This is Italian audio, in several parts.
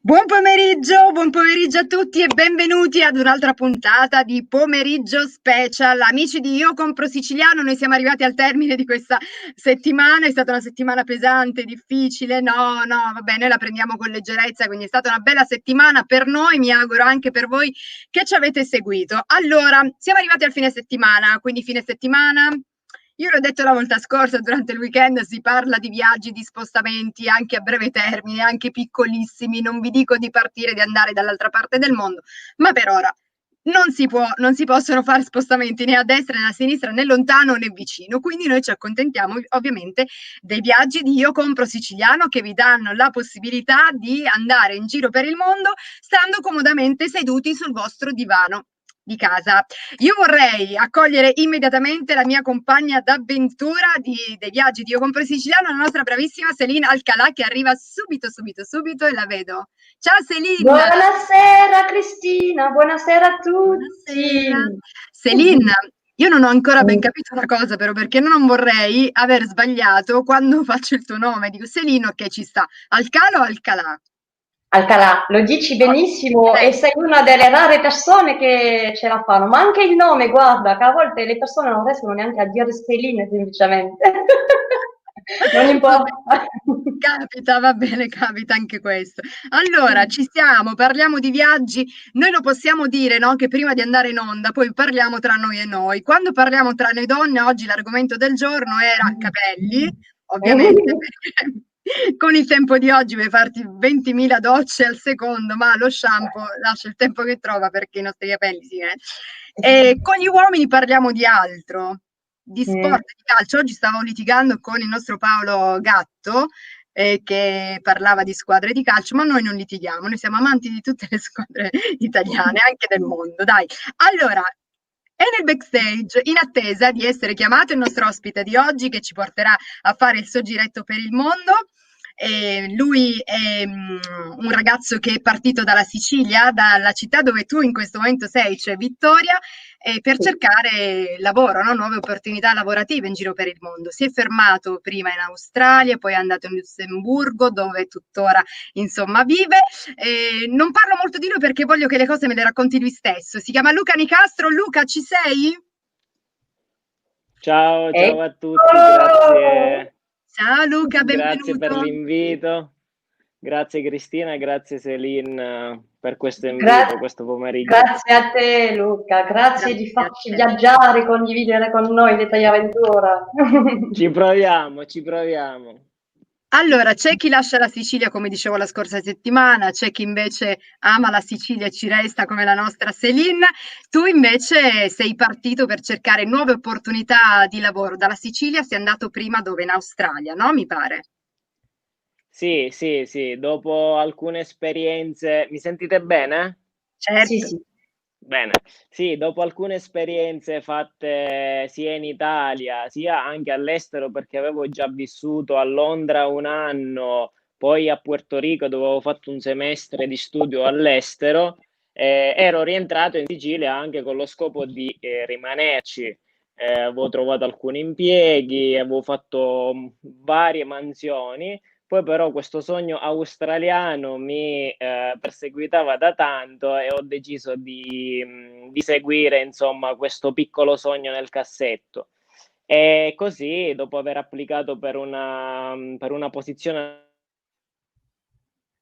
Buon pomeriggio a tutti e benvenuti ad un'altra puntata di Pomeriggio Special. Amici di Io Compro Siciliano, noi siamo arrivati al termine di questa settimana, è stata una settimana pesante, difficile, no, vabbè, noi la prendiamo con leggerezza, quindi è stata una bella settimana per noi, mi auguro anche per voi che ci avete seguito. Allora, siamo arrivati al fine settimana, quindi fine settimana. Io l'ho detto la volta scorsa, durante il weekend si parla di viaggi, di spostamenti anche a breve termine, anche piccolissimi, non vi dico di partire, di andare dall'altra parte del mondo, ma per ora non si possono fare spostamenti né a destra né a sinistra, né lontano né vicino, quindi noi ci accontentiamo ovviamente dei viaggi di Io Compro Siciliano che vi danno la possibilità di andare in giro per il mondo stando comodamente seduti sul vostro divano di casa. Io vorrei accogliere immediatamente la mia compagna d'avventura dei viaggi di Io Compro Siciliano, la nostra bravissima Céline Alcalà, che arriva subito e la vedo. Ciao Céline! Buonasera Cristina, buonasera a tutti. Buonasera. Céline, io non ho ancora ben capito una cosa, però, perché non vorrei aver sbagliato quando faccio il tuo nome. Dico Céline, ok, ci sta. Alcalo o Alcalà? Alcalà, lo dici benissimo e Ok. sei una delle rare persone che ce la fanno, ma anche il nome, guarda, che a volte le persone non riescono neanche a dire stelline semplicemente. Non Vabbè, importa. capita, va bene, capita anche questo. Allora, ci siamo, parliamo di viaggi. Noi lo possiamo dire, no? Che prima di andare in onda, poi parliamo tra noi e noi. Quando parliamo tra noi donne, oggi l'argomento del giorno era capelli, ovviamente, perché con il tempo di oggi vuoi farti 20.000 docce al secondo, ma lo shampoo lascia il tempo che trova perché i nostri capelli si... E con gli uomini parliamo di altro, di Mm. sport, di calcio. Oggi stavo litigando con il nostro Paolo Gatto, che parlava di squadre di calcio, ma noi non litighiamo, noi siamo amanti di tutte le squadre italiane, anche del mondo, dai. Allora, è nel backstage, in attesa di essere chiamato il nostro ospite di oggi, che ci porterà a fare il suo giretto per il mondo. Lui è un ragazzo che è partito dalla Sicilia, dalla città dove tu in questo momento sei, cioè Vittoria, per cercare lavoro, no? Nuove opportunità lavorative in giro per il mondo. Si è fermato prima in Australia, poi è andato in Lussemburgo, dove tuttora insomma vive. Non parlo molto di lui perché voglio che le cose me le racconti lui stesso. Si chiama Luca Nicastro. Luca, ci sei? Ciao a tutti, Eccolo! Ciao Luca, grazie per benvenuto. l'invito. Grazie Cristina, grazie Celine per questo invito, Gra- questo pomeriggio. Grazie a te Luca, grazie di Grazie a farci te. viaggiare, condividere con noi le tue avventure. Ci proviamo, ci proviamo. Allora, c'è chi lascia la Sicilia, come dicevo la scorsa settimana, c'è chi invece ama la Sicilia e ci resta come la nostra Céline. Tu invece sei partito per cercare nuove opportunità di lavoro. Dalla Sicilia sei andato prima dove? In Australia, no? Mi pare. Sì, dopo alcune esperienze, mi sentite bene? Sì, Certo. sì. Bene, sì, dopo alcune esperienze fatte sia in Italia sia anche all'estero, perché avevo già vissuto a Londra un anno, poi a Puerto Rico dove avevo fatto un semestre di studio all'estero, ero rientrato in Sicilia anche con lo scopo di rimanerci. Avevo trovato alcuni impieghi, avevo fatto varie mansioni. Poi però questo sogno australiano mi perseguitava da tanto e ho deciso di seguire, insomma, questo piccolo sogno nel cassetto. E così, dopo aver applicato per una posizione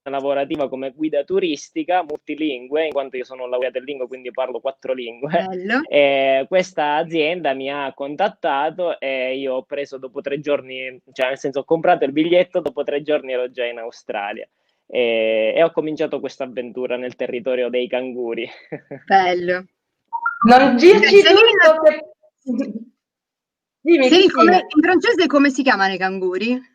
lavorativa come guida turistica multilingue, in quanto io sono laureato in lingue, quindi parlo 4 lingue, Bello. questa azienda mi ha contattato e io ho preso dopo 3 giorni, cioè nel senso ho comprato il biglietto, dopo 3 giorni ero già in Australia e ho cominciato questa avventura nel territorio dei canguri. Bello. Non Cioè, dirci Céline, tutto che... Dimmi Céline, Cristina. in francese come si chiamano i canguri?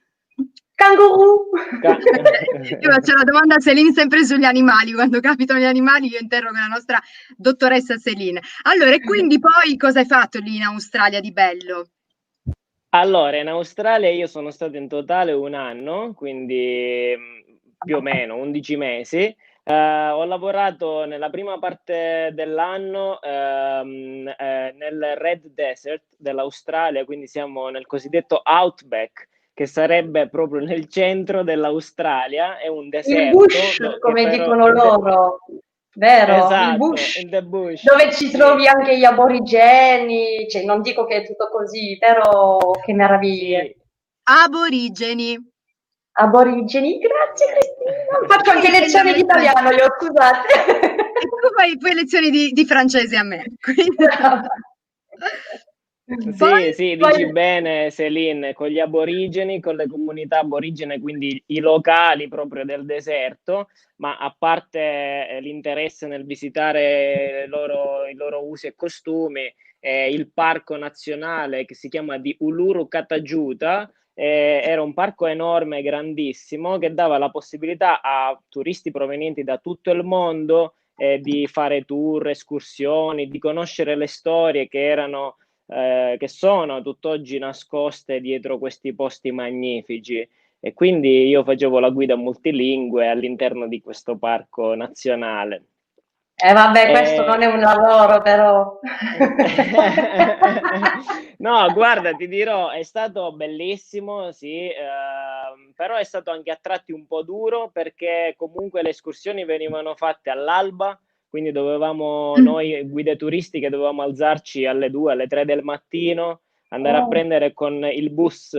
Canguru! Ca- Io faccio la domanda a Céline sempre sugli animali, quando capitano gli animali io interrogo la nostra dottoressa Céline. Allora, e quindi poi cosa hai fatto lì in Australia di bello? Allora, in Australia io sono stato in totale 1 anno, quindi più o meno 11 mesi. Ho lavorato nella prima parte dell'anno nel Red Desert dell'Australia, quindi siamo nel cosiddetto Outback, che sarebbe proprio nel centro dell'Australia, è un Il deserto bush, come dicono loro, vero? Il esatto, bush, in the bush, dove ci sì, trovi anche gli aborigeni, cioè, non dico che è tutto così, però che meraviglie. sì. Aborigeni. Aborigeni, grazie Cristina. Faccio Poi anche lezioni di lezioni. italiano, io scusate. E tu fai lezioni di francese a me. Quindi... Brava. Sì, Poi, sì, dici Poi- bene, Celine, con gli aborigeni, con le comunità aborigene, quindi i locali proprio del deserto, ma a parte l'interesse nel visitare i loro usi e costumi, il parco nazionale che si chiama di Uluru Katajuta, era un parco enorme, grandissimo, che dava la possibilità a turisti provenienti da tutto il mondo di fare tour, escursioni, di conoscere le storie che sono tutt'oggi nascoste dietro questi posti magnifici. E quindi io facevo la guida multilingue all'interno di questo parco nazionale. vabbè, questo non è un lavoro, però. No, guarda, ti dirò, è stato bellissimo, sì, però è stato anche a tratti un po' duro perché comunque le escursioni venivano fatte all'alba, quindi dovevamo, noi guide turistiche, dovevamo alzarci alle 2, alle 3 del mattino, andare a prendere con il bus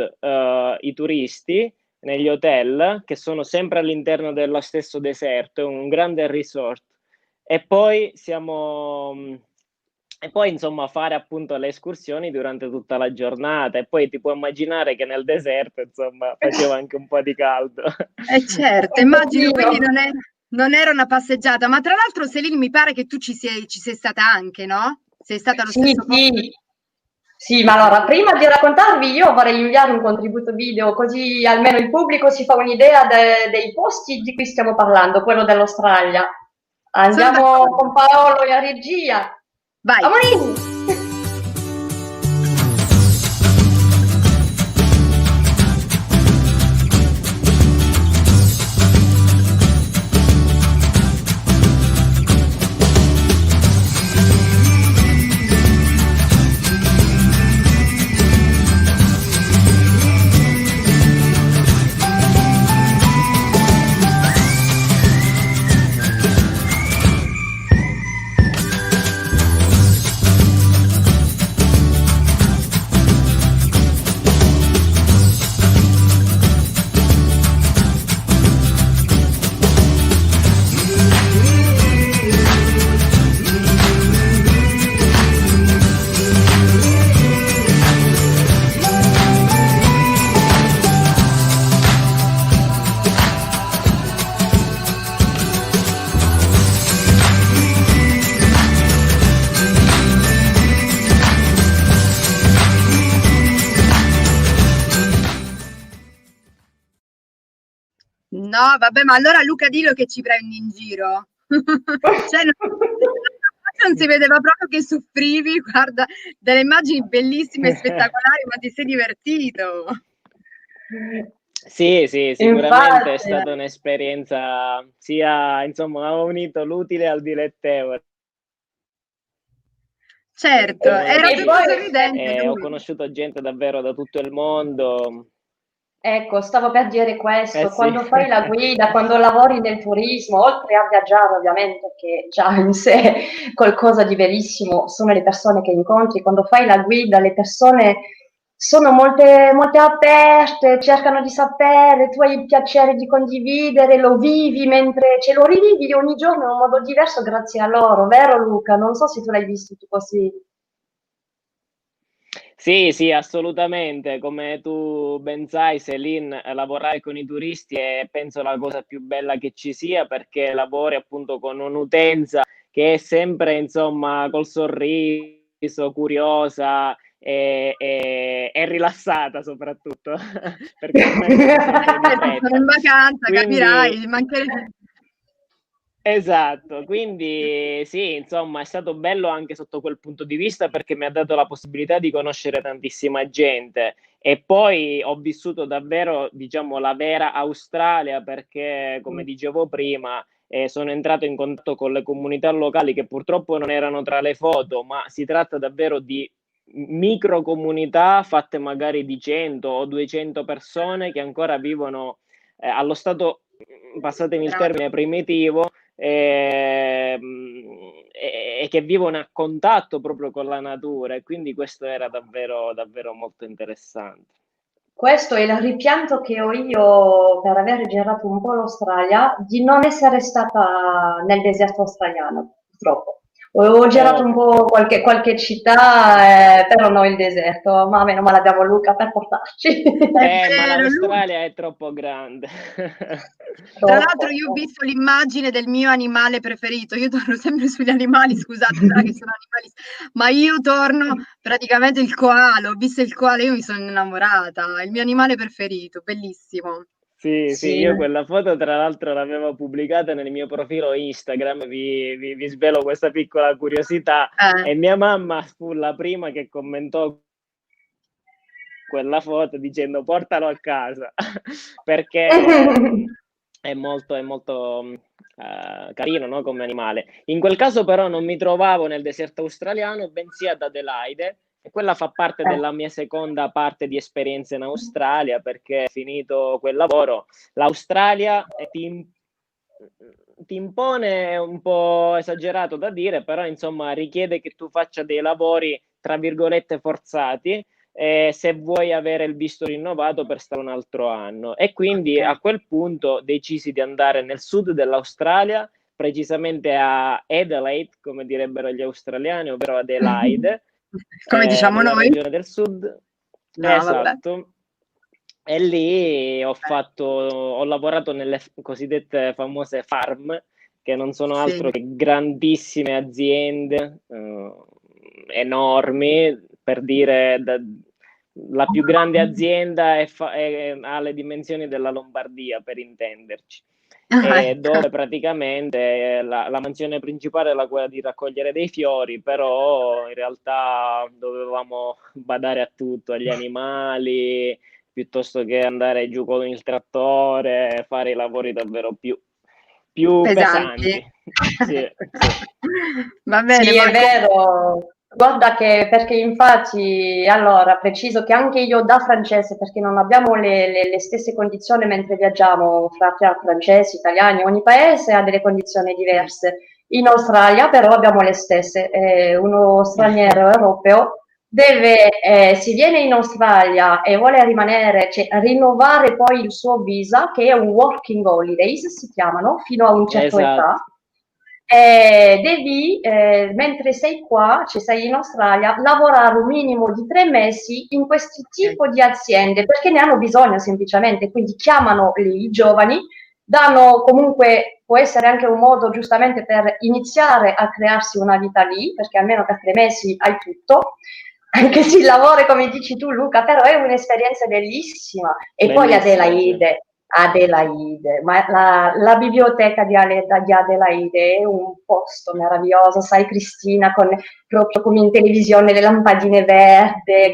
i turisti negli hotel, che sono sempre all'interno dello stesso deserto, è un grande resort. E poi insomma fare appunto le escursioni durante tutta la giornata e poi ti puoi immaginare che nel deserto insomma faceva anche un po' di caldo. certo, Un immagino, quindi pochino. non era una passeggiata, ma tra l'altro Celine mi pare che tu ci sei stata anche, no? Sei stata allo Sì, stesso posto? sì. Sì, ma allora, prima di raccontarvi, io vorrei inviare un contributo video, così almeno il pubblico si fa un'idea dei posti di cui stiamo parlando, quello dell'Australia. Sono Andiamo d'accordo. con Paolo e a regia. Vai. Amorin! No, vabbè, ma allora Luca dillo che ci prendi in giro. Cioè, non si vedeva proprio che soffrivi, guarda, delle immagini bellissime e spettacolari, ma ti sei divertito. Sì, sì, sicuramente è Infatti, stata un'esperienza sia, insomma, ha unito l'utile al dilettevole. Certo, era e tutto poi, sorridente Ho lui. conosciuto gente davvero da tutto il mondo. ecco, stavo per dire Eh questo, sì. quando fai la guida, quando lavori nel turismo, oltre a viaggiare ovviamente, che già in sé è qualcosa di bellissimo, sono le persone che incontri, quando fai la guida le persone sono molte aperte, cercano di sapere, tu hai il piacere di condividere, lo vivi mentre ce lo rivivi ogni giorno in un modo diverso grazie a loro, vero Luca? Non so se tu l'hai visto tu così. Sì, sì, assolutamente. Come tu ben sai, Celine, lavorare con i turisti è penso la cosa più bella che ci sia perché lavori appunto con un'utenza che è sempre, insomma, col sorriso, curiosa e rilassata soprattutto, perché ormai siamo sempre di Sono fretta. in vacanza, Quindi capirai, mancherebbe... esatto, quindi sì, insomma, è stato bello anche sotto quel punto di vista perché mi ha dato la possibilità di conoscere tantissima gente e poi ho vissuto davvero, diciamo, la vera Australia perché, come dicevo prima, sono entrato in contatto con le comunità locali che purtroppo non erano tra le foto, ma si tratta davvero di micro comunità fatte magari di 100 o 200 persone che ancora vivono allo stato, passatemi il termine, primitivo, e che vivono a contatto proprio con la natura, e quindi questo era davvero, davvero molto interessante. Questo è il rimpianto che ho io per aver girato un po' l'Australia, di non essere stata nel deserto australiano, purtroppo. Ho girato un po' qualche città, però non il deserto, ma meno male abbiamo Luca per portarci. Ma l'Australia è troppo grande. Tra l'altro io ho visto l'immagine del mio animale preferito, io torno sempre sugli animali, scusate, sarà che sono animali, ma io torno praticamente il koala, ho visto il koala, io mi sono innamorata, il mio animale preferito, bellissimo. Sì, io quella foto tra l'altro l'avevo pubblicata nel mio profilo Instagram, vi svelo questa piccola curiosità, e mia mamma fu la prima che commentò quella foto dicendo portalo a casa, perché è molto carino, no, come animale. In quel caso però non mi trovavo nel deserto australiano, bensì ad Adelaide, e quella fa parte della mia seconda parte di esperienza in Australia, perché finito quel lavoro, l'Australia ti impone, è un po' esagerato da dire, però insomma richiede che tu faccia dei lavori tra virgolette forzati, se vuoi avere il visto rinnovato per stare un altro anno. E quindi a quel punto decisi di andare nel sud dell'Australia, precisamente a Adelaide, come direbbero gli australiani, ovvero Adelaide, come diciamo nella noi, regione del sud. no, Esatto. Vabbè. E lì ho lavorato nelle cosiddette famose farm, che non sono altro che grandissime aziende, enormi, per dire, la più grande azienda ha le dimensioni della Lombardia, per intenderci, dove praticamente la mansione principale era quella di raccogliere dei fiori, però in realtà dovevamo badare a tutto, agli animali, piuttosto che andare giù con il trattore, fare i lavori davvero più pesanti. Sì. Va bene, sì, è vero. Guarda che, perché infatti, allora, preciso che anche io da francese, perché non abbiamo le stesse condizioni mentre viaggiamo fra francesi, italiani, ogni paese ha delle condizioni diverse. In Australia però abbiamo le stesse. Uno straniero europeo si viene in Australia e vuole rimanere, cioè rinnovare poi il suo visa, che è un working holidays, si chiamano, fino a un certo età. Devi, mentre sei qua, cioè sei in Australia, lavorare un minimo di 3 mesi in questo tipo di aziende, perché ne hanno bisogno semplicemente, quindi chiamano i giovani, danno comunque, può essere anche un modo giustamente per iniziare a crearsi una vita lì, perché almeno per 3 mesi hai tutto, anche se il lavoro, come dici tu Luca, però è un'esperienza bellissima. E poi Adelaide, ma la biblioteca di Adelaide è un posto meraviglioso, sai Cristina, proprio come in televisione, le lampadine verde,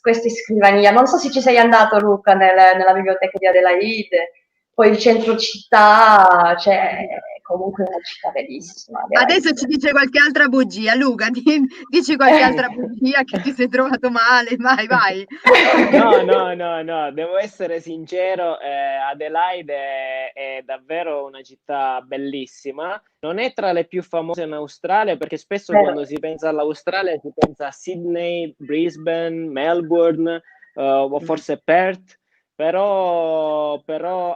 queste scrivanie. Non so se ci sei andato Luca nella biblioteca di Adelaide, poi il centro città, cioè comunque una città bellissima. Adesso ci dice qualche altra bugia, Luca, dici qualche altra bugia che ti sei trovato male, vai. No, devo essere sincero, Adelaide è davvero una città bellissima, non è tra le più famose in Australia, perché spesso quando si pensa all'Australia si pensa a Sydney, Brisbane, Melbourne, o forse Perth. Però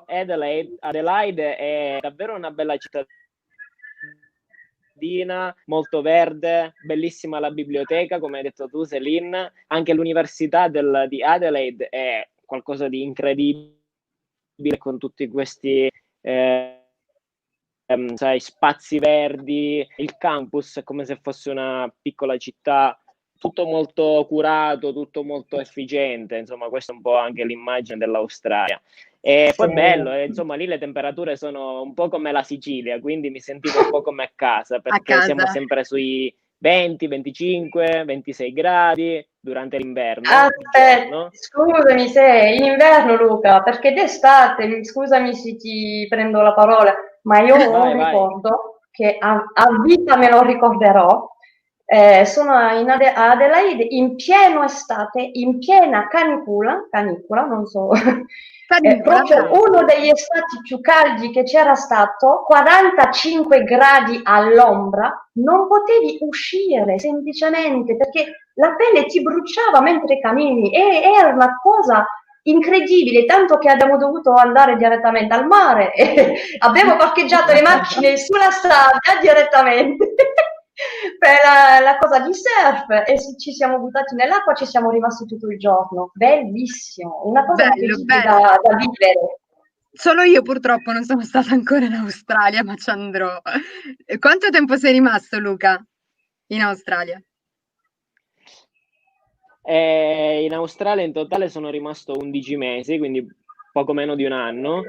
Adelaide è davvero una bella città, molto verde, bellissima la biblioteca, come hai detto tu Céline, anche l'università di Adelaide è qualcosa di incredibile, con tutti questi spazi verdi, il campus è come se fosse una piccola città, tutto molto curato, tutto molto efficiente, insomma questa è un po' anche l'immagine dell'Australia. E poi bello, insomma lì le temperature sono un po' come la Sicilia, quindi mi sentivo un po' come a casa, perché siamo sempre sui 20, 25, 26 gradi durante l'inverno. Scusami se in inverno Luca, perché d'estate, scusami se ti prendo la parola, ma io ho un ricordo che a vita me lo ricorderò, sono a Adelaide in pieno estate, in piena canicola, non so, proprio uno degli estati più caldi che c'era stato, 45 gradi all'ombra, non potevi uscire semplicemente perché la pelle ti bruciava mentre cammini e era una cosa incredibile, tanto che abbiamo dovuto andare direttamente al mare e abbiamo parcheggiato le macchine sulla sabbia direttamente per la cosa di surf e ci siamo buttati nell'acqua, ci siamo rimasti tutto il giorno. Bellissimo, una cosa incredibile da vivere. Solo io purtroppo non sono stata ancora in Australia, ma ci andrò. Quanto tempo sei rimasto, Luca, in Australia? In Australia in totale sono rimasto 11 mesi, quindi poco meno di un anno.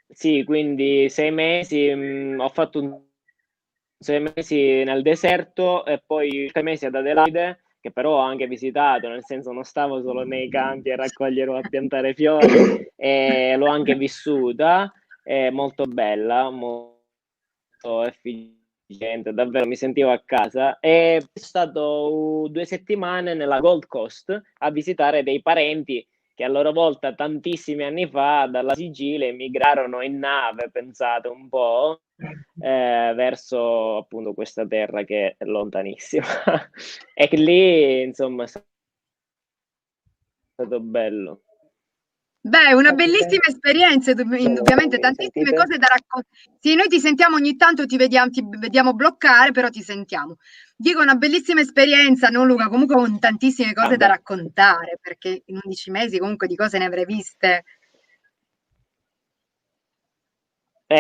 Sì, quindi 6 mesi, ho fatto 6 mesi nel deserto e poi 3 mesi ad Adelaide, che però ho anche visitato, nel senso non stavo solo nei campi a raccogliere o a piantare fiori, e l'ho anche vissuta, è molto bella, molto efficiente, davvero mi sentivo a casa. E sono stato 2 settimane nella Gold Coast a visitare dei parenti che a loro volta tantissimi anni fa dalla Sicilia emigrarono in nave, pensate un po', verso appunto questa terra che è lontanissima. E che lì, insomma, è stato bello. Beh, una bellissima esperienza, indubbiamente, tantissime cose da raccontare. Sì, noi ti sentiamo ogni tanto, ti vediamo bloccare, però ti sentiamo. Dico, una bellissima esperienza, no Luca? Comunque con tantissime cose da raccontare, perché in 11 mesi comunque di cose ne avrei viste.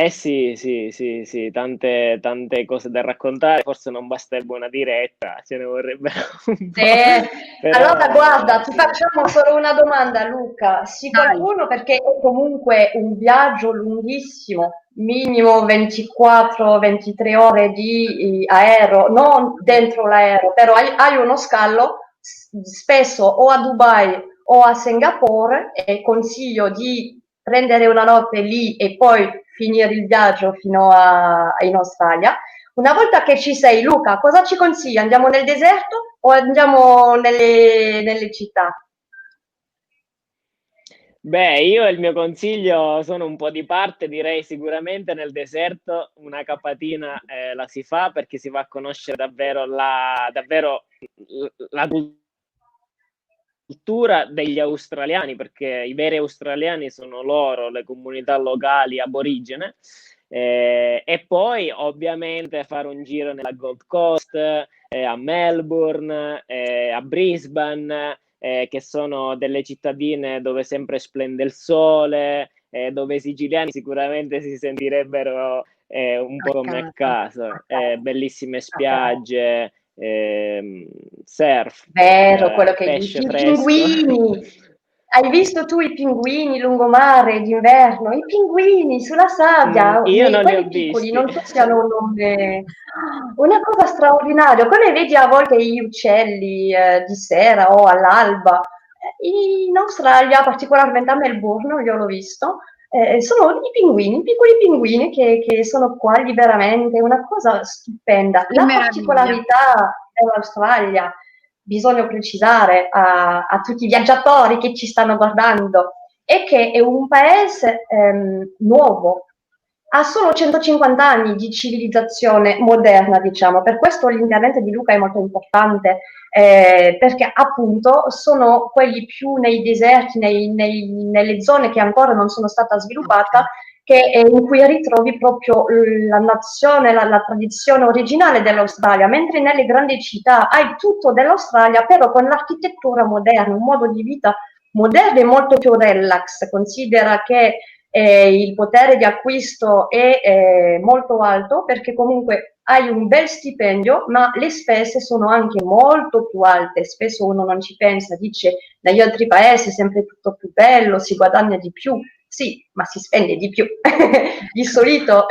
Sì, tante cose da raccontare, forse non basterebbe una diretta, ce ne vorrebbe un po'. Allora guarda, ti facciamo solo una domanda, Luca. Sì, qualcuno, perché è comunque un viaggio lunghissimo, minimo 24-23 ore di aereo, non dentro l'aereo, però hai uno scalo spesso o a Dubai o a Singapore e consiglio di prendere una notte lì e poi finire il viaggio fino in Australia. Una volta che ci sei, Luca, cosa ci consigli? Andiamo nel deserto o andiamo nelle città? Beh, io il mio consiglio sono un po' di parte, direi sicuramente nel deserto una capatina la si fa perché si va a conoscere davvero la cultura degli australiani, perché i veri australiani sono loro, le comunità locali aborigene. E poi ovviamente fare un giro nella Gold Coast, a Melbourne, a Brisbane, che sono delle cittadine dove sempre splende il sole, dove i siciliani sicuramente si sentirebbero un po' come a casa, bellissime spiagge, surf, Vero, quello che pesce dici, i fresco. pinguini. Hai visto tu i pinguini lungomare d'inverno? I pinguini sulla sabbia, Io non li ho quelli piccoli, visti. non so se hanno un nome. Una cosa straordinaria. Quando vedi a volte gli uccelli di sera o all'alba, in Australia, particolarmente a Melbourne, io l'ho visto, sono i pinguini, piccoli pinguini che sono qua liberamente, una cosa stupenda. Che La meraviglia. particolarità dell'Australia, bisogna precisare a tutti i viaggiatori che ci stanno guardando, è che è un paese nuovo, ha solo 150 anni di civilizzazione moderna, diciamo, per questo l'intervento di Luca è molto importante, perché appunto sono quelli più nei deserti, nelle zone che ancora non sono state sviluppate, in cui ritrovi proprio la nazione, la tradizione originale dell'Australia, mentre nelle grandi città hai tutto dell'Australia, però con l'architettura moderna, un modo di vita moderno e molto più relax. Considera che il potere di acquisto è molto alto perché comunque hai un bel stipendio, ma le spese sono anche molto più alte. Spesso uno non ci pensa, dice negli altri paesi è sempre tutto più bello, si guadagna di più. Sì, ma si spende di più, di solito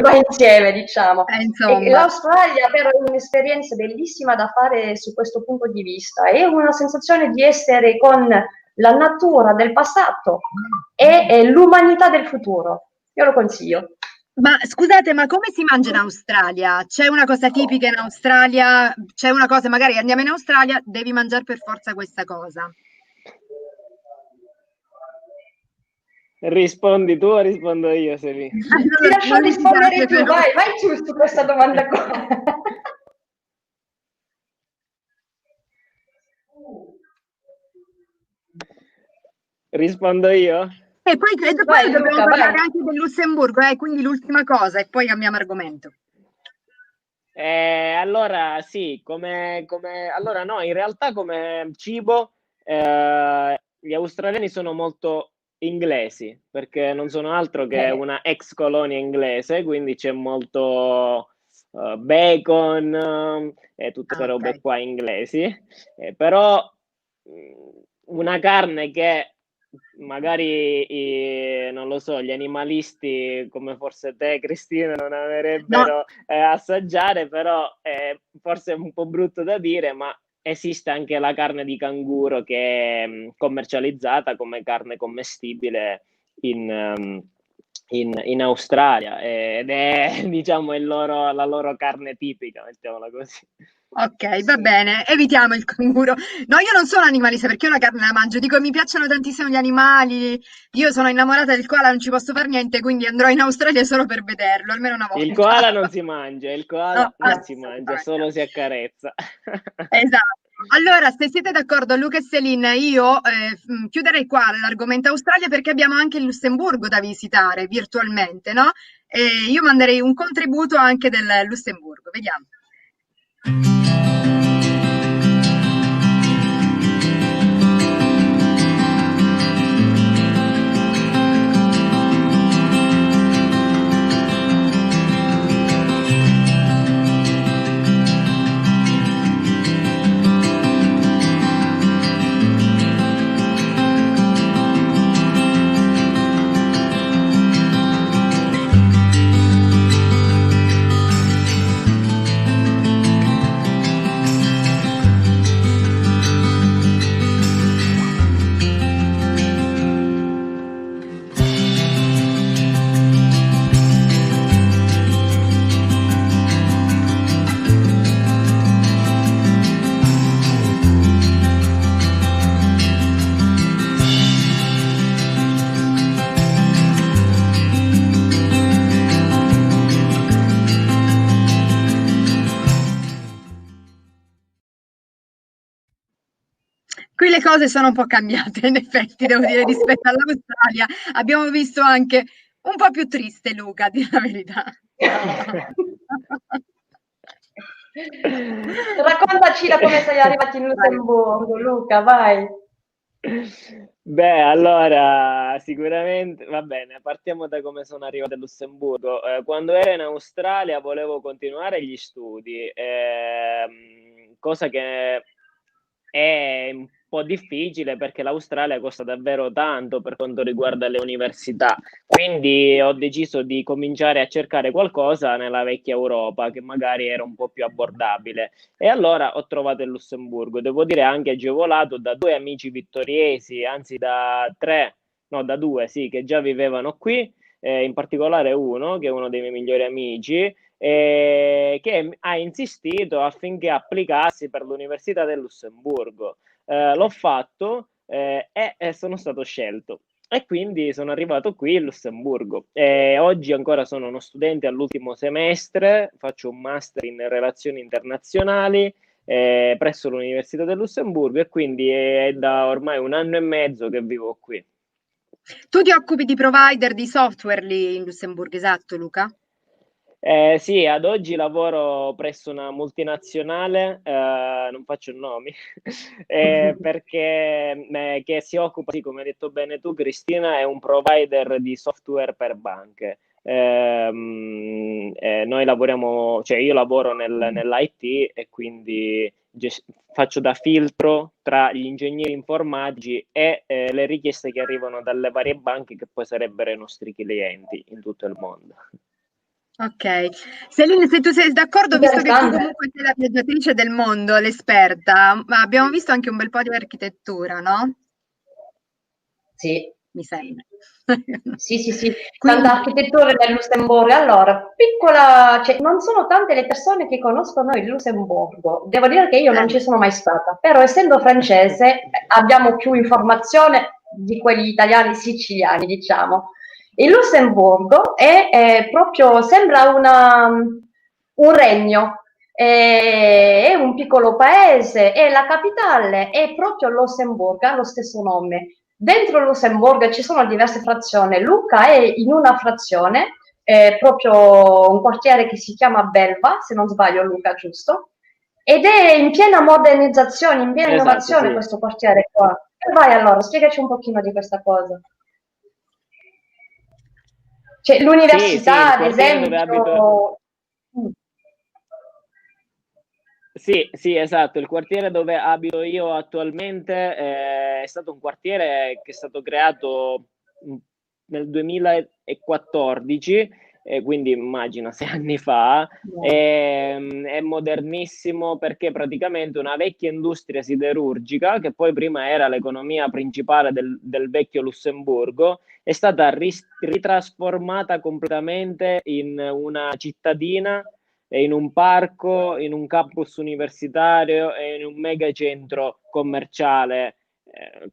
va insieme, diciamo. E l'Australia però è un'esperienza bellissima da fare su questo punto di vista, è una sensazione di essere con la natura del passato e l'umanità del futuro. Io lo consiglio. Ma scusate, ma come si mangia in Australia? C'è una cosa tipica in Australia? C'è una cosa, magari andiamo in Australia, devi mangiare per forza questa cosa. Rispondi tu o rispondo io, Sevi? Ti lascio Non rispondere litigate tu, però. vai su questa domanda qua. Rispondo io? Vai E poi dobbiamo Luca, vai. parlare anche del Lussemburgo, quindi l'ultima cosa e poi cambiamo argomento. Allora sì, allora no, in realtà come cibo gli australiani sono molto inglesi, perché non sono altro che una ex colonia inglese, quindi c'è molto bacon e tutte queste robe Ok. qua inglesi, però una carne che magari non lo so, gli animalisti come forse te, Cristina, non No, amerebbero assaggiare, però forse è un po' brutto da dire, ma esiste anche la carne di canguro che è commercializzata come carne commestibile in Australia ed è diciamo la loro carne tipica, mettiamola così. ok, va bene, evitiamo il canguro. No, io non sono animalista perché io la carne la mangio. Dico, mi piacciono tantissimo gli animali. Io sono innamorata del koala, non ci posso fare niente, quindi andrò in Australia solo per vederlo, almeno una Il volta. koala non si mangia, il No, koala non si mangia, assolutamente. solo si accarezza. Esatto. Allora, se siete d'accordo, Luca e Celine, io chiuderei qua l'argomento Australia perché abbiamo anche il Lussemburgo da visitare virtualmente, no? E io manderei un contributo anche del Lussemburgo. Vediamo. Qui le cose sono un po' cambiate, in effetti, devo dire, rispetto all'Australia. Abbiamo visto anche un po' più triste Luca, a dire la verità. Raccontaci da come sei arrivati in Lussemburgo, Luca, vai. Beh, allora sicuramente va bene, partiamo da come sono arrivato a Lussemburgo. Quando ero in Australia volevo continuare gli studi, cosa che è un po' difficile perché l'Australia costa davvero tanto per quanto riguarda le università. Quindi ho deciso di cominciare a cercare qualcosa nella vecchia Europa che magari era un po' più abbordabile. E allora ho trovato il Lussemburgo, devo dire anche agevolato da due amici vittoriesi, anzi da tre, no, da due, sì, che già vivevano qui, in particolare uno, che è uno dei miei migliori amici, che ha insistito affinché applicassi per l'Università del Lussemburgo. L'ho fatto e sono stato scelto. E quindi sono arrivato qui in Lussemburgo. Oggi ancora sono uno studente all'ultimo semestre, faccio un master in relazioni internazionali presso l'Università del Lussemburgo e quindi è da ormai 1 anno e mezzo che vivo qui. Tu ti occupi di provider di software lì in Lussemburgo, esatto, Luca? Sì, ad oggi lavoro presso una multinazionale, non faccio nomi, perché che si occupa, sì, come hai detto bene tu, Cristina, è un provider di software per banche. Noi lavoriamo, cioè io lavoro nell'IT e quindi faccio da filtro tra gli ingegneri informatici e le richieste che arrivano dalle varie banche che poi sarebbero i nostri clienti in tutto il mondo. Ok. Celine, se tu sei d'accordo, visto che tu Interessante. comunque sei la viaggiatrice del mondo, l'esperta, ma abbiamo visto anche un bel po' di architettura, no? Sì, mi sembra. Sì, sì, sì, Quindi, tanta architettura nel Lussemburgo. Allora, piccola, cioè, non sono tante le persone che conoscono il Lussemburgo. Devo dire che io non ci sono mai stata, però essendo francese abbiamo più informazione di quegli italiani siciliani, diciamo. Il Lussemburgo è proprio, sembra un regno, è un piccolo paese, è la capitale, è proprio Lussemburgo, ha lo stesso nome. Dentro Lussemburgo ci sono diverse frazioni. Lucca è in una frazione, è proprio un quartiere che si chiama Belva, se non sbaglio Lucca, giusto? Ed è in piena modernizzazione, in piena Esatto, innovazione sì. questo quartiere qua. E vai allora, spiegaci un pochino di questa cosa. C'è Sì, sì, l'università, il ad quartiere dove abito. esempio. Mm. Sì, sì, esatto. Il quartiere dove abito io attualmente è stato un quartiere che è stato creato nel 2014, quindi immagina 6 anni fa. È modernissimo perché praticamente una vecchia industria siderurgica, che poi prima era l'economia principale del vecchio Lussemburgo, è stata ritrasformata completamente in una cittadina, in un parco, in un campus universitario e in un mega centro commerciale.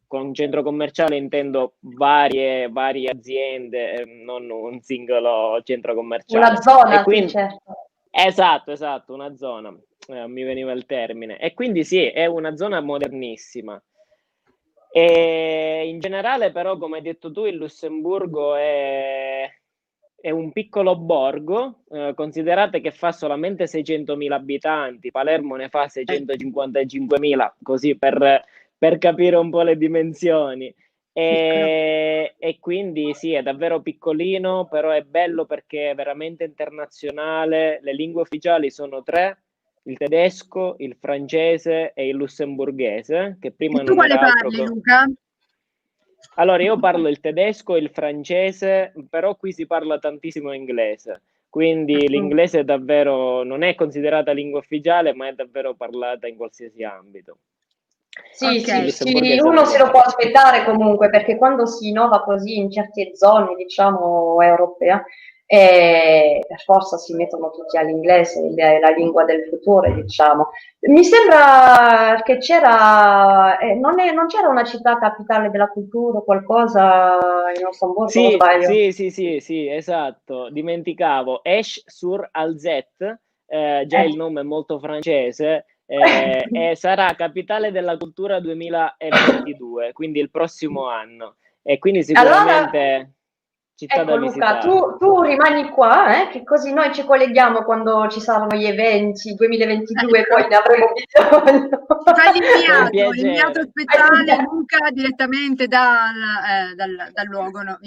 Con centro commerciale intendo varie aziende, non un singolo centro commerciale. Una E zona, sì, quindi, certo. esatto, una zona, mi veniva il termine. E quindi sì, è una zona modernissima. E in generale, però, come hai detto tu, il Lussemburgo è un piccolo borgo, considerate che fa solamente 600.000 abitanti, Palermo ne fa 655.000, così per capire un po' le dimensioni. piccolo. E quindi sì, è davvero piccolino, però è bello perché è veramente internazionale. Le lingue ufficiali sono 3: il tedesco, il francese e il lussemburghese, che E prima tu non quale era altro parli, che... Luca? Allora, io parlo il tedesco e il francese, però qui si parla tantissimo inglese, quindi Mm. l'inglese è davvero, non è considerata lingua ufficiale, ma è davvero parlata in qualsiasi ambito. Sì, Il sì, Ok. sì, lussemburghese uno non se lo lo può so. aspettare comunque perché quando si innova così in certe zone, diciamo, europee, per forza si mettono tutti all'inglese, la lingua del futuro, diciamo. Mi sembra che c'era, non c'era una città capitale della cultura o qualcosa in Lussemburgo, o Sì, sbaglio? sì, sì, sì, sì, esatto, dimenticavo. Esch-sur-Alzette, già Eh. il nome è molto francese, e sarà capitale della cultura 2022, quindi il prossimo anno. E quindi Allora, sicuramente città da ecco Luca, visitare. tu rimani qua, che così noi ci colleghiamo quando ci saranno gli eventi 2022 e Ecco. poi ne avremo bisogno. Ti fai Con l'inviato piacere. speciale Luca direttamente dal luogo, no?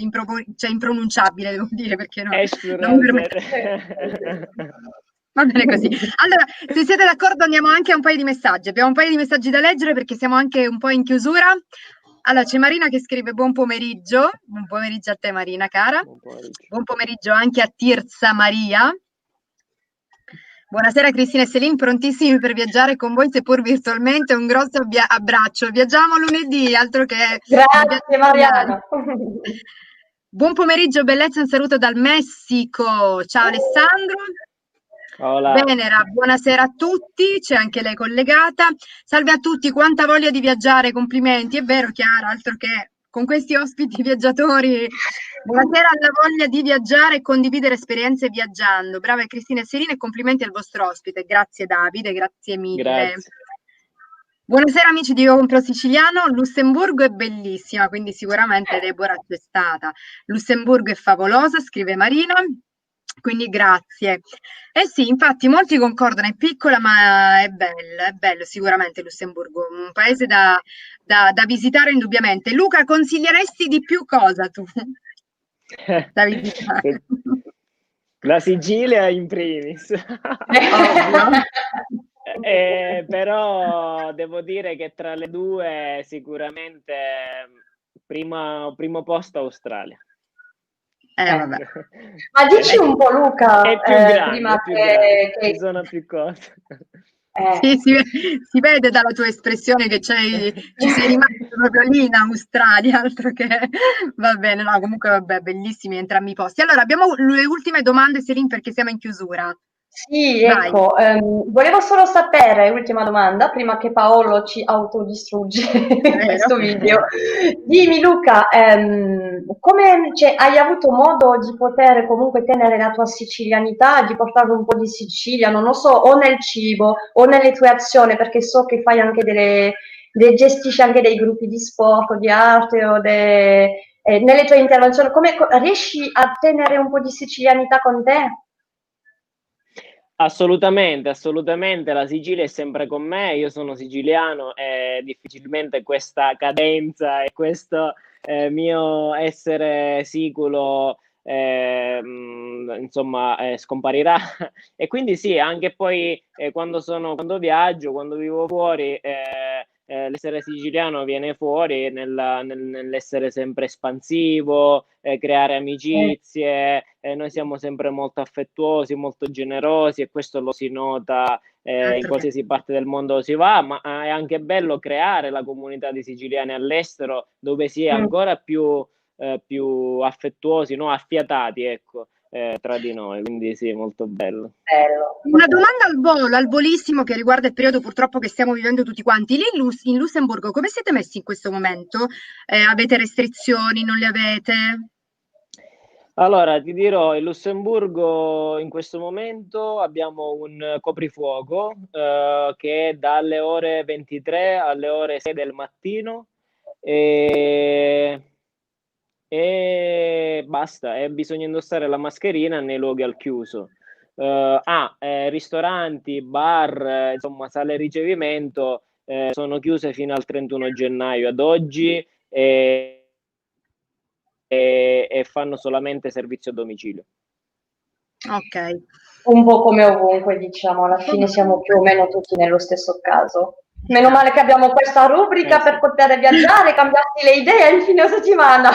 Cioè impronunciabile, devo dire, perché no, non per me. Esch-sur-Alzette. Va bene così. Allora, se siete d'accordo andiamo anche a un paio di messaggi. Abbiamo un paio di messaggi da leggere perché siamo anche un po' in chiusura. Allora, c'è Marina che scrive buon pomeriggio a te Marina cara, Buon pomeriggio. buon pomeriggio anche a Tirza Maria. Buonasera Cristina e Selin, prontissimi per viaggiare con voi, seppur virtualmente. Un grosso abbraccio. Viaggiamo lunedì, altro che i viaggi Grazie italiani. Mariana. Buon pomeriggio, bellezza, un saluto dal Messico. Ciao Alessandro. Hola. Venera, buonasera a tutti, c'è anche lei collegata. Salve a tutti, quanta voglia di viaggiare, complimenti. È vero, Chiara, altro che con questi ospiti viaggiatori. Buonasera alla voglia di viaggiare e condividere esperienze viaggiando. Brava Cristina e Serina e complimenti al vostro ospite. Grazie Davide, grazie mille. Grazie. Buonasera amici di Io Compro Siciliano, Lussemburgo è bellissima, quindi sicuramente Deborah c'è stata. Lussemburgo è favolosa, scrive Marina, quindi grazie. Eh sì, infatti molti concordano, è piccola ma è bello sicuramente Lussemburgo, un paese da visitare indubbiamente. Luca, consiglieresti di più cosa tu da visitare? La Sicilia in primis. Ovvio. Però devo dire che tra le due sicuramente primo posto Australia. Vabbè. Ma dici un po' È Luca, più grande, prima è più grande, ci che sono più cose. Sì, si vede dalla tua espressione che ci sei rimasto proprio lì in Australia, altro che va bene, no, comunque vabbè, bellissimi entrambi i posti. Allora, abbiamo le ultime domande, Selin, perché siamo in chiusura. Sì, Vai. ecco, volevo solo sapere, ultima domanda, prima che Paolo ci autodistrugge in questo video. Dimmi Luca, cioè, hai avuto modo di poter comunque tenere la tua sicilianità, di portare un po' di Sicilia, non lo so, o nel cibo o nelle tue azioni, perché so che fai anche gestisci anche dei gruppi di sport o di arte o nelle tue intervenzioni, come riesci a tenere un po' di sicilianità con te? Assolutamente, assolutamente, la Sicilia è sempre con me, io sono siciliano e difficilmente questa cadenza e questo mio essere siculo insomma scomparirà e quindi sì, anche poi quando viaggio, quando vivo fuori l'essere siciliano viene fuori nell'essere sempre espansivo, creare amicizie, noi siamo sempre molto affettuosi, molto generosi e questo lo si nota in qualsiasi parte del mondo si va, ma è anche bello creare la comunità di siciliani all'estero dove si è ancora più affettuosi, no? Affiatati, ecco. Tra di noi, quindi sì, molto bello. Una domanda al volissimo che riguarda il periodo purtroppo che stiamo vivendo tutti quanti. Lì in Lussemburgo come siete messi in questo momento? Avete restrizioni, non le avete? Allora, ti dirò, in Lussemburgo in questo momento abbiamo un coprifuoco che è dalle ore 23 alle ore 6 del mattino e basta, e bisogna indossare la mascherina nei luoghi al chiuso. Ristoranti, bar, insomma, sale ricevimento sono chiuse fino al 31 gennaio ad oggi e fanno solamente servizio a domicilio. Ok. Un po' come ovunque, diciamo, alla fine siamo più o meno tutti nello stesso caso. Meno male che abbiamo questa rubrica per poter viaggiare, cambiarti le idee in fine settimana.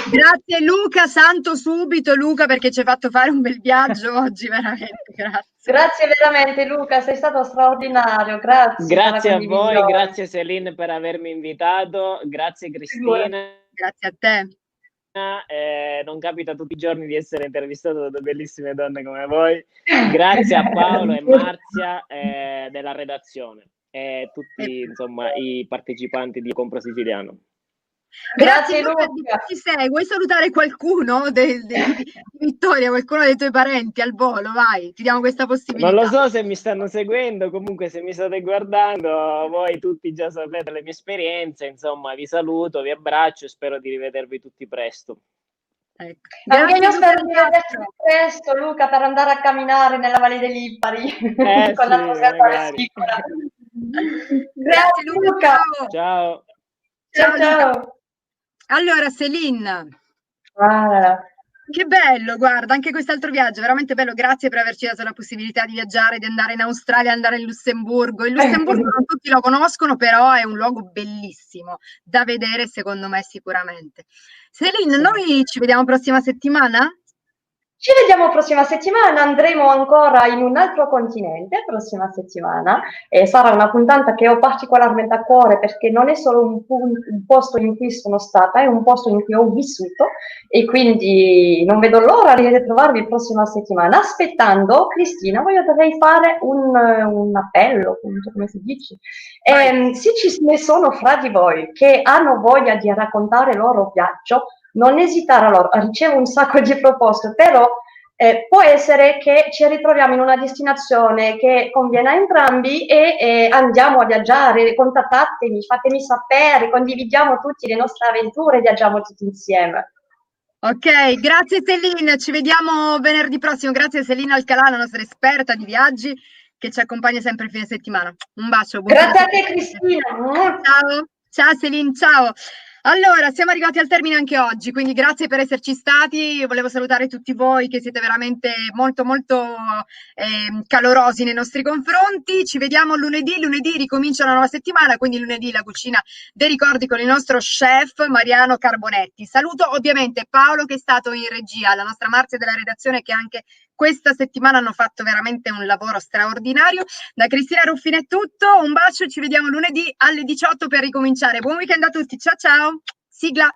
Grazie Luca, santo subito Luca perché ci hai fatto fare un bel viaggio oggi, veramente, grazie. Grazie veramente Luca, sei stato straordinario, grazie. Grazie a voi, grazie Celine per avermi invitato, grazie Cristina. Grazie a te. Non capita tutti i giorni di essere intervistato da due bellissime donne come voi. Grazie a Paolo e Marzia della redazione e tutti insomma i partecipanti di Compro Siciliano. Grazie Luca. Ci sei? Vuoi salutare qualcuno di Vittoria, qualcuno dei tuoi parenti al volo? Vai, ti diamo questa possibilità. Non lo so se mi stanno seguendo, comunque se mi state guardando, voi tutti già sapete le mie esperienze, insomma vi saluto, vi abbraccio e spero di rivedervi tutti presto. Ecco. Anche io spero di vederti presto Luca per andare a camminare nella Valle dei Lipari con la tua sicura. Grazie Luca. Ciao. Ciao. Allora Celine, che bello, guarda, anche quest'altro viaggio, veramente bello, grazie per averci dato la possibilità di viaggiare, di andare in Australia, andare in Lussemburgo. Il Lussemburgo non tutti lo conoscono, però è un luogo bellissimo da vedere secondo me sicuramente. Celine, noi ci vediamo prossima settimana? Ci vediamo prossima settimana, andremo ancora in un altro continente prossima settimana e sarà una puntata che ho particolarmente a cuore perché non è solo un posto in cui sono stata, è un posto in cui ho vissuto e quindi non vedo l'ora di ritrovarvi prossima settimana. Aspettando, Cristina, vorrei fare un appello, come si dice. Se ci ne sono fra di voi che hanno voglia di raccontare il loro viaggio, non esitare, allora, ricevo un sacco di proposte, però può essere che ci ritroviamo in una destinazione che conviene a entrambi e andiamo a viaggiare, contattatemi, fatemi sapere, condividiamo tutti le nostre avventure, viaggiamo tutti insieme. Ok, grazie Celine, ci vediamo venerdì prossimo, grazie Celine Alcalà, la nostra esperta di viaggi che ci accompagna sempre il fine settimana. Un bacio. Grazie a te Cristina. Ciao Celine, ciao. Allora, siamo arrivati al termine anche oggi, quindi grazie per esserci stati. Io volevo salutare tutti voi che siete veramente molto calorosi nei nostri confronti. Ci vediamo lunedì ricomincia una nuova settimana, quindi lunedì la cucina dei ricordi con il nostro chef Mariano Carbonetti. Saluto ovviamente Paolo che è stato in regia, la nostra Marzia della redazione che è anche questa settimana hanno fatto veramente un lavoro straordinario. Da Cristina Ruffini è tutto, un bacio, ci vediamo lunedì alle 18 per ricominciare. Buon weekend a tutti, ciao ciao, sigla.